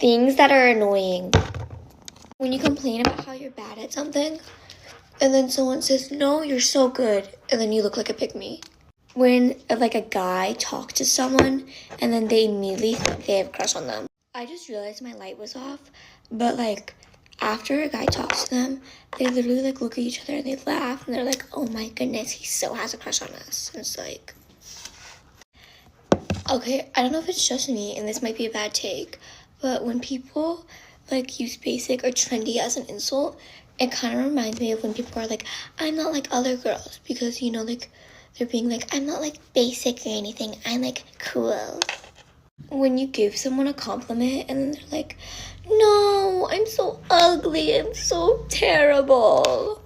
Things that are annoying. When you complain about how you're bad at something, and then someone says, no, you're so good, and then you look like a pygmy. When, like, a guy talks to someone, and then they immediately think they have a crush on them. I just realized my light was off, but, like, after a guy talks to them, they literally, like, look at each other, and they laugh, and they're like, oh my goodness, he so has a crush on us. And it's like, okay, I don't know if it's just me, and this might be a bad take, but when people, like, use basic or trendy as an insult, it kind of reminds me of when people are like, I'm not like other girls, because, you know, like, they're being like, I'm not, like, basic or anything, I'm, like, cool. When you give someone a compliment, and then they're like, no, I'm so ugly, I'm so terrible.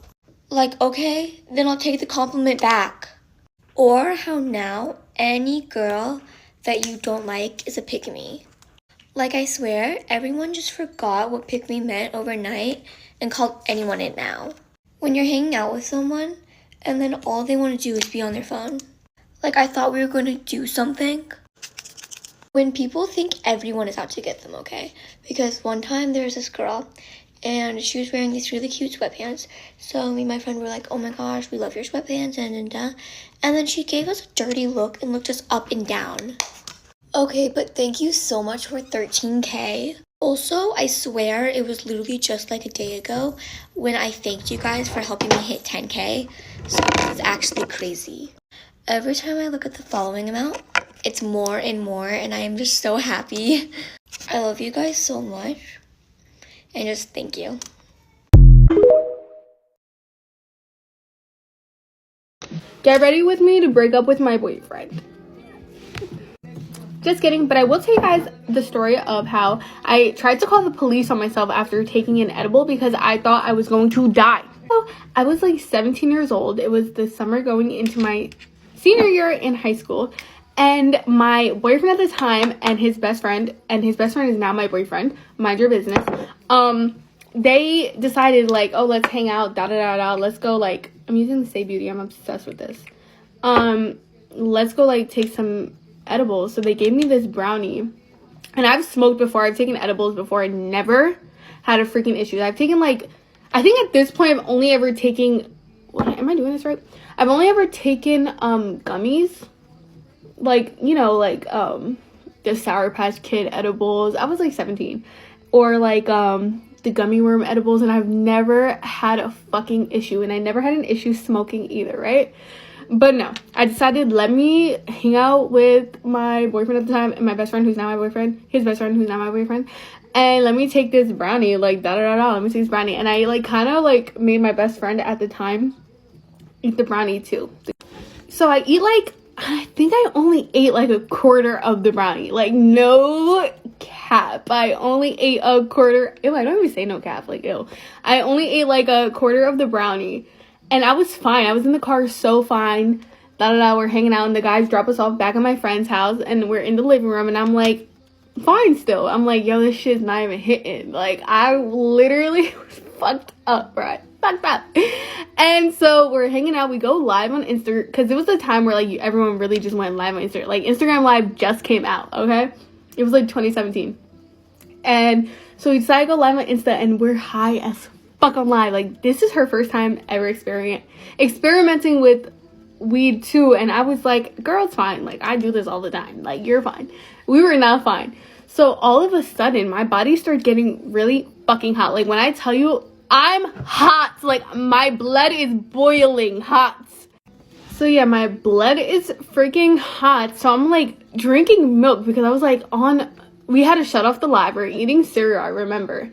Like, okay, then I'll take the compliment back. Or how now, any girl that you don't like is a pick-me. Like, I swear, everyone just forgot what pick-me meant overnight and called anyone it now. When you're hanging out with someone, and then all they want to do is be on their phone. Like, I thought we were going to do something. When people think everyone is out to get them, okay? Because one time there was this girl, and she was wearing these really cute sweatpants. So me and my friend were like, oh my gosh, we love your sweatpants, and then she gave us a dirty look and looked us up and down. Okay, but thank you so much for 13K. Also, I swear it was literally just like a day ago when I thanked you guys for helping me hit 10K. So this is actually crazy. Every time I look at the following amount, it's more and more, and I am just so happy. I love you guys so much, and just thank you. Get ready with me to break up with my boyfriend. Just kidding, but I will tell you guys the story of how I tried to call the police on myself after taking an edible because I thought I was going to die. So I was like 17 years old. It was the summer going into my senior year in high school. And my boyfriend at the time and his best friend is now my boyfriend, mind your business, they decided like, oh, let's hang out, let's go, like, I'm using the Stay Beauty, I'm obsessed with this. Let's go, like, take some edibles. So they gave me this brownie, and I've smoked before, I've taken edibles before, I never had a freaking issue. I've taken, like, I think at this point I've only ever taken, am I doing this right? I've only ever taken gummies, like, you know, like the Sour Patch Kid edibles. I was like 17, or like the gummy worm edibles, and I've never had a fucking issue, and I never had an issue smoking either, right? But no, I decided, let me hang out with my boyfriend at the time and my best friend who's now my boyfriend, his best friend who's now my boyfriend, and let me take this brownie, like, let me take this brownie. And I, like, kind of, like, made my best friend at the time eat the brownie too. So I eat, like, I think I only ate, like, a quarter of the brownie. Like, no cap. I only ate a quarter. Ew, I don't even say no cap. Like, ew. I only ate, like, a quarter of the brownie. And I was fine. I was in the car so fine. We're hanging out, and the guys drop us off back at my friend's house, and we're in the living room, and I'm like, fine still. I'm like, yo, this shit's not even hitting. Like, I literally was fucked up, right? Fucked up. And so we're hanging out. We go live on Instagram, because it was the time where, like, everyone really just went live on Instagram. Like, Instagram Live just came out, okay? It was, like, 2017. And so we decided to go live on Insta, and we're high as fuck on live. Like, this is her first time ever experimenting with weed too, and I was like, girl, it's fine. Like, I do this all the time. Like, you're fine. We were not fine. So all of a sudden, my body started getting really fucking hot. Like, when I tell you, I'm hot. Like, my blood is boiling hot. So yeah, my blood is freaking hot. So I'm like drinking milk because I was like we had to shut off the live. We're eating cereal, I remember.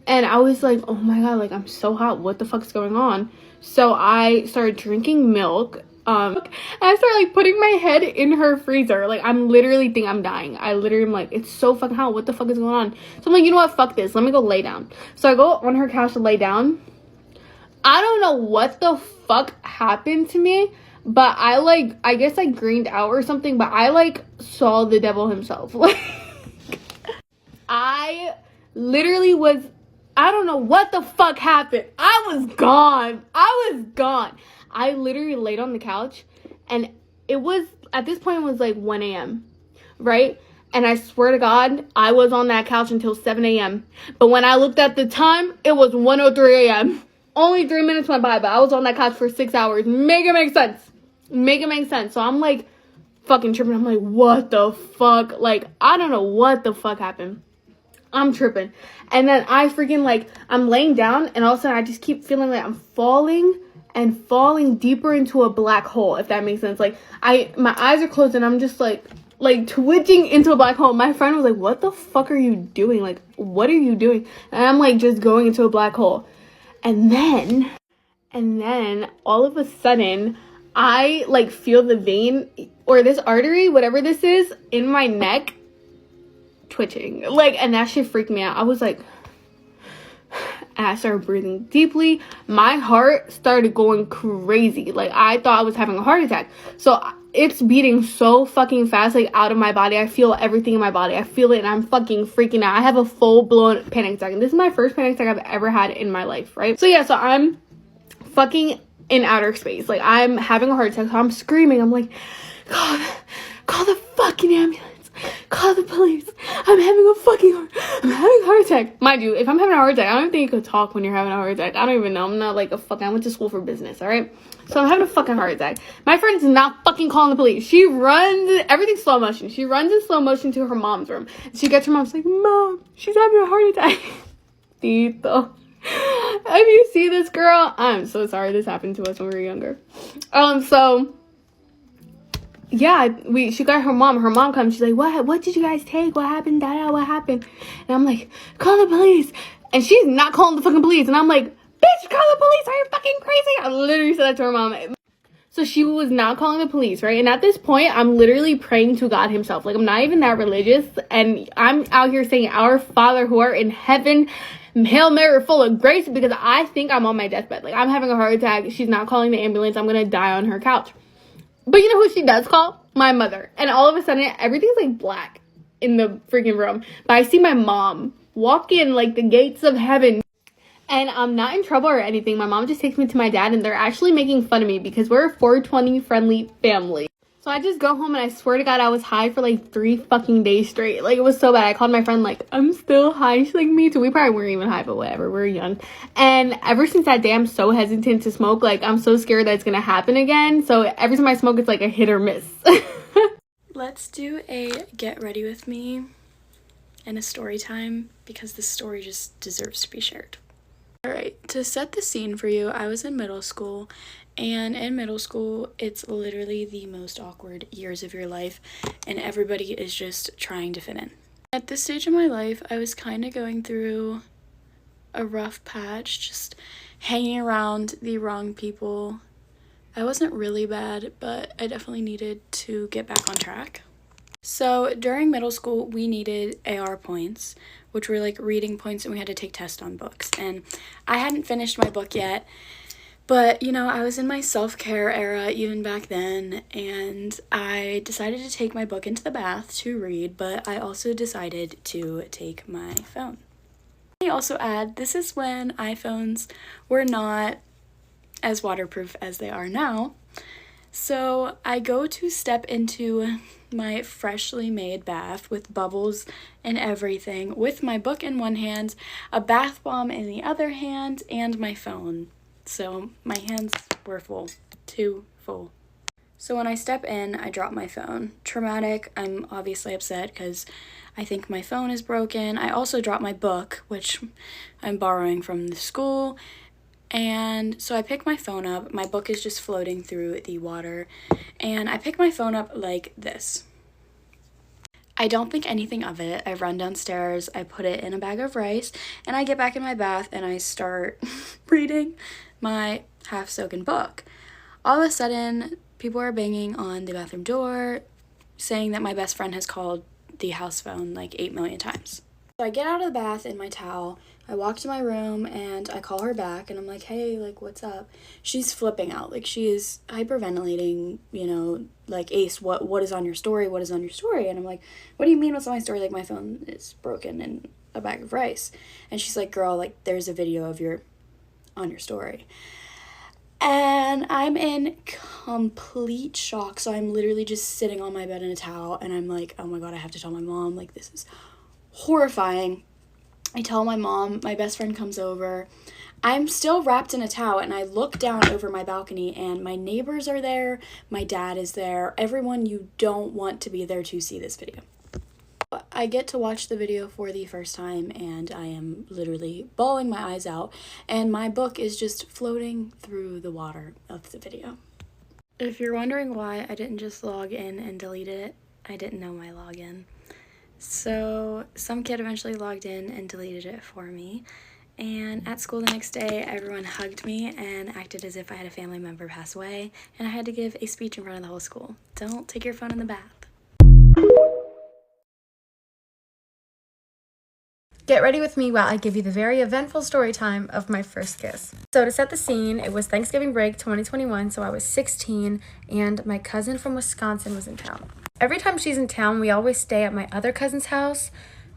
And I was like, oh my god, like, I'm so hot. What the fuck's going on? So I started drinking milk. And I started, like, putting my head in her freezer. Like, I'm literally think I'm dying. I literally am like, it's so fucking hot. What the fuck is going on? So I'm like, you know what? Fuck this. Let me go lay down. So I go on her couch to lay down. I don't know what the fuck happened to me, but I guess I greened out or something, but I, like, saw the devil himself. Like, I literally was, I don't know what the fuck happened. I was gone. I literally laid on the couch, and it was, at this point, it was like 1 a.m., right? And I swear to God, I was on that couch until 7 a.m. But when I looked at the time, it was 1:03 a.m. Only 3 minutes went by, but I was on that couch for 6 hours. Make it make sense. Make it make sense. So I'm like fucking tripping. I'm like, what the fuck? Like, I don't know what the fuck happened. I'm tripping. And then I freaking, like, I'm laying down, and all of a sudden I just keep feeling like I'm falling and falling deeper into a black hole, if that makes sense. Like, my eyes are closed, and I'm just like twitching into a black hole. My friend was like, what the fuck are you doing? Like, what are you doing? And I'm like just going into a black hole. And then all of a sudden I like feel the vein or this artery, whatever this is, in my neck twitching. Like, and that shit freaked me out. I was like, and I started breathing deeply. My heart started going crazy. Like, I thought I was having a heart attack. So it's beating so fucking fast, like, out of my body. I feel everything in my body. I feel it, and I'm fucking freaking out. I have a full-blown panic attack. And this is my first panic attack I've ever had in my life, right? So, yeah, so I'm fucking in outer space. Like, I'm having a heart attack, so I'm screaming. I'm like, call the fucking ambulance. Call the police. I'm having a heart attack. Mind you, if I'm having a heart attack, I don't even think you could talk when you're having a heart attack. I don't even know. I'm not like I went to school for business, all right? So I'm having a fucking heart attack. My friend's not fucking calling the police. She runs, everything's slow motion. She runs in slow motion to her mom's room. She gets her mom's like, Mom, she's having a heart attack. Tito. If you see this girl, I'm so sorry this happened to us when we were younger. So yeah, she got her mom. Her mom comes. She's like, what did you guys take? What happened? What happened? And I'm like, call the police. And she's not calling the fucking police. And I'm like, bitch, call the police. Are you fucking crazy? I literally said that to her mom. So she was not calling the police, right? And at this point, I'm literally praying to God himself. Like, I'm not even that religious. And I'm out here saying, Our Father who art in heaven, Hail Mary, full of grace, because I think I'm on my deathbed. Like, I'm having a heart attack. She's not calling the ambulance. I'm going to die on her couch. But you know who she does call? My mother. And all of a sudden, everything's like black in the freaking room. But I see my mom walk in like the gates of heaven. And I'm not in trouble or anything. My mom just takes me to my dad, and they're actually making fun of me because we're a 420 friendly family. So I just go home, and I swear to God, I was high for like 3 fucking days straight. Like, it was so bad. I called my friend like, I'm still high. She's like, me too. We probably weren't even high, but whatever. We're young. And ever since that day, I'm so hesitant to smoke. Like, I'm so scared that it's going to happen again. So every time I smoke, it's like a hit or miss. Let's do a get ready with me and a story time because this story just deserves to be shared. Alright, to set the scene for you, I was in middle school, and in middle school, it's literally the most awkward years of your life, and everybody is just trying to fit in. At this stage of my life, I was kind of going through a rough patch, just hanging around the wrong people. I wasn't really bad, but I definitely needed to get back on track. So during middle school, we needed AR points, which were like reading points, and we had to take tests on books. And I hadn't finished my book yet, but you know, I was in my self-care era even back then, and I decided to take my book into the bath to read, but I also decided to take my phone. Let me also add, this is when iPhones were not as waterproof as they are now. So I go to step into my freshly made bath with bubbles and everything, with my book in one hand, a bath bomb in the other hand, and my phone. So my hands were full, too full. So when I step in, I drop my phone. Traumatic. I'm obviously upset because I think my phone is broken. I also dropped my book, which I'm borrowing from the school. And so I pick my phone up. My book is just floating through the water. And I pick my phone up like this. I don't think anything of it. I run downstairs, I put it in a bag of rice, and I get back in my bath and I start reading my half-soaken book. All of a sudden, people are banging on the bathroom door, saying that my best friend has called the house phone like 8 million times. So I get out of the bath in my towel, I walk to my room, and I call her back, and I'm like, hey, like, what's up? She's flipping out, like, she is hyperventilating, you know, like, Ace, what is on your story? What is on your story? And I'm like, what do you mean what's on my story? Like, my phone is broken in a bag of rice. And she's like, girl, like, there's a video of on your story. And I'm in complete shock. So I'm literally just sitting on my bed in a towel and I'm like, oh my God, I have to tell my mom. Like, this is horrifying. I tell my mom, my best friend comes over. I'm still wrapped in a towel and I look down over my balcony and my neighbors are there. My dad is there. Everyone you don't want to be there to see this video. I get to watch the video for the first time and I am literally bawling my eyes out and my book is just floating through the water of the video. If you're wondering why I didn't just log in and delete it, I didn't know my login. So some kid eventually logged in and deleted it for me. And at school the next day, everyone hugged me and acted as if I had a family member pass away and I had to give a speech in front of the whole school. Don't take your phone in the bath. Get ready with me while I give you the very eventful story time of my first kiss. So to set the scene, it was Thanksgiving break 2021, so I was 16 and my cousin from Wisconsin was in town. Every time she's in town, we always stay at my other cousin's house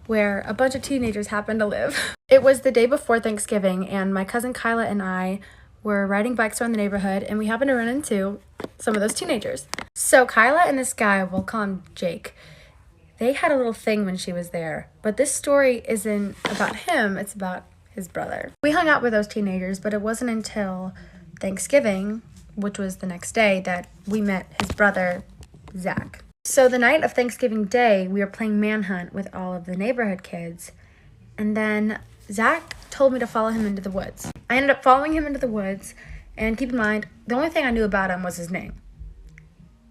where a bunch of teenagers happen to live. It was the day before Thanksgiving and my cousin Kyla and I were riding bikes around the neighborhood and we happened to run into some of those teenagers. So Kyla and this guy, we'll call him Jake, they had a little thing when she was there, but this story isn't about him, it's about his brother. We hung out with those teenagers, but it wasn't until Thanksgiving, which was the next day, that we met his brother, Zach. So the night of Thanksgiving Day, we were playing manhunt with all of the neighborhood kids, and then Zach told me to follow him into the woods. I ended up following him into the woods, and keep in mind, the only thing I knew about him was his name.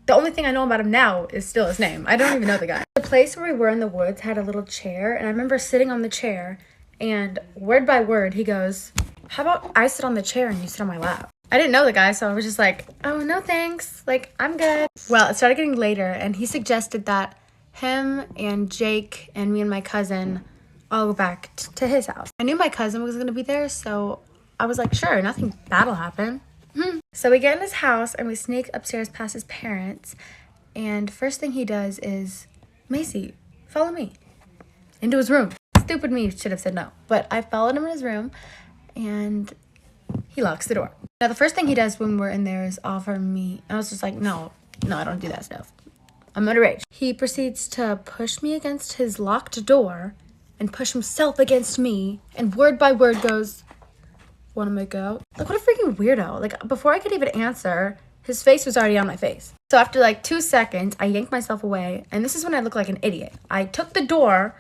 The only thing I know about him now is still his name. I don't even know the guy. The place where we were in the woods had a little chair, and I remember sitting on the chair, and word by word, he goes, how about I sit on the chair and you sit on my lap? I didn't know the guy, so I was just like, oh, no thanks. Like, I'm good. Well, it started getting later, and he suggested that him and Jake and me and my cousin all go back to his house. I knew my cousin was going to be there, so I was like, sure, nothing bad will happen. So we get in his house and we sneak upstairs past his parents, and first thing he does is, Macy, follow me into his room. Stupid me should have said no, but I followed him in his room and he locks the door. Now the first thing he does when we're in there is offer me, I was just like, no, I don't do that stuff. I'm underage. He proceeds to push me against his locked door and push himself against me, and word by word goes, want to make out? Like, what a freaking weirdo. Like, before I could even answer, his face was already on my face. So after like 2 seconds, I yanked myself away, and this is when I look like an idiot. I took the door,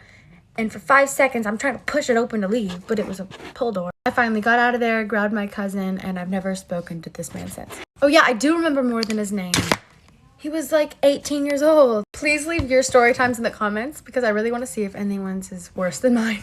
and for 5 seconds, I'm trying to push it open to leave, but it was a pull door. I finally got out of there, grabbed my cousin, and I've never spoken to this man since. Oh yeah, I do remember more than his name. He was like 18 years old. Please leave your story times in the comments because I really want to see if anyone's is worse than mine.